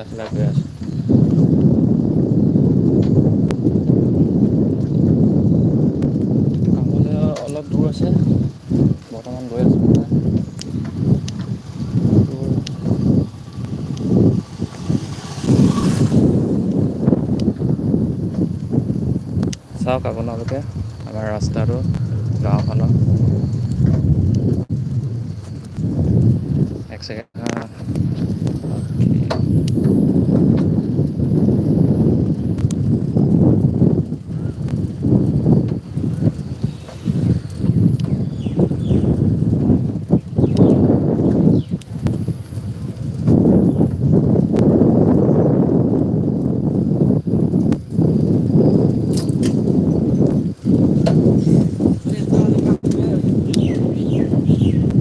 চলাই গৈ আছোঁ। কামলৈ অলপ দূৰ আছে, বৰ্তমান গৈ আছোঁ মই। চাওক আপোনালোকে আমাৰ ৰাস্তাটো, গাঁওখনৰ। এক ছেকেণ্ড হা।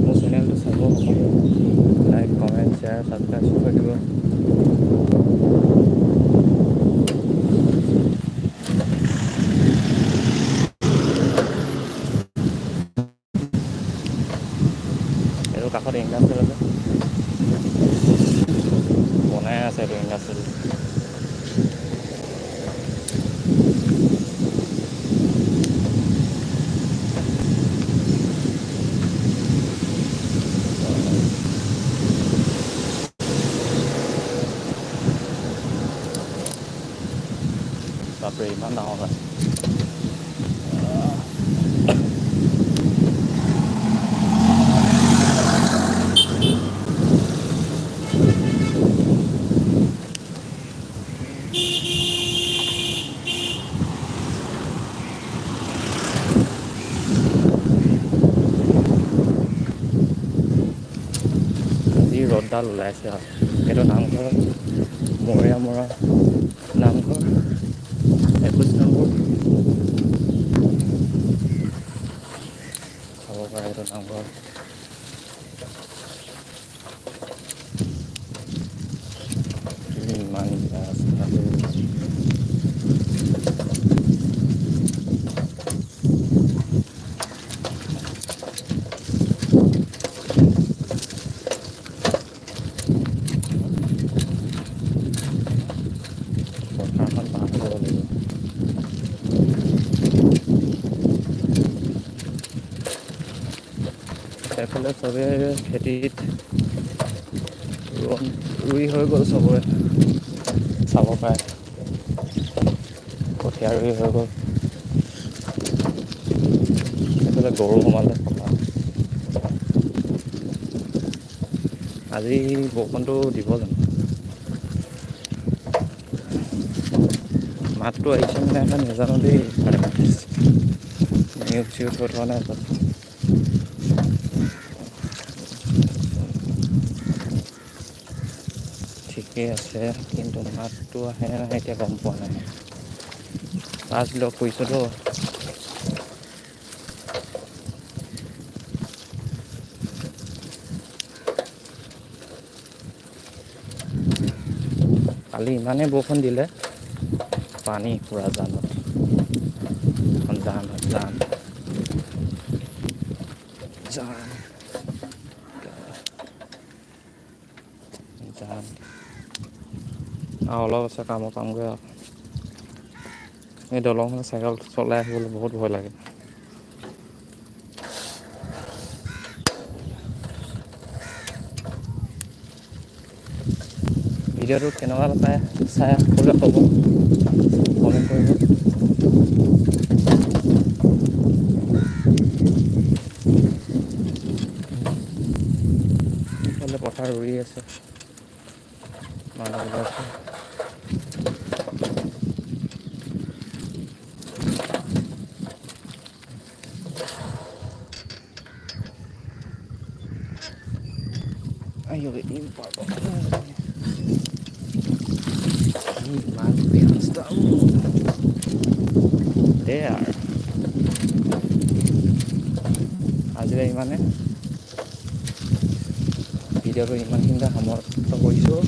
মোৰ চেনেলটো চাব, লাইক কমেণ্ট শ্বেয়াৰ ছাবস্ক্ৰাইব কৰি দিব। এইটো কাষত ইণ্ডাষ্ট্ৰিয়েল আছে, বনাই আছে এইটো ইণ্ডাষ্ট্ৰিয়েল। বাপৰে ইমান ডাঙৰ হয়। আজি ৰ'দডাল ওলাইছে আৰু এইটো নামঘৰ, মৰীয়া মৰা নামঘৰ, 21 নম্বৰ। চাব পাৰে এইটো নামঘৰ। ইমান ৰাস্তাটো পথাৰখন পাৰ হৈ যাব লাগিব। এইফালে চবে খেতিত ৰুই হৈ গ'ল চবৰে, চাব পাৰে। কঠীয়া ৰুই হৈ গ'ল। এইফালে গৰু সোমালে পথাৰত। আজি বৰষুণটো দিব জানো? মাতটো আহিছে নে নাই নাজানো দেই। মিউট চিউট হৈ থকা নাই তাত। ঠিকেই আছে, কিন্তু মাতটো আহে নে নাহে এতিয়া গম পোৱা নাই। ফাৰ্ষ্ট লগ কৰিছোঁতো। কালি ইমানেই বৰষুণ দিলে, পানী পুৰা জানত। এখন জান হয়, জান। জান। জান। আৰু অলপ আছে কামৰ পামগৈ আৰু। এই দলংখনত চাইকেল চলাই আহিবলৈ বহুত ভয় লাগে। ভিডিঅ'টো কেনেকুৱা পাই চাই ক'লে ক'ব, কমেণ্ট কৰিব। ইফালে পথাৰ ৰুই আছে, মানুহবিলাক আছে। Ayo impar man stop there আজিলৈ ইমানে ভিডিঅ'টো ইমানখিনিতে সমাপ্ত কৰিছোঁ।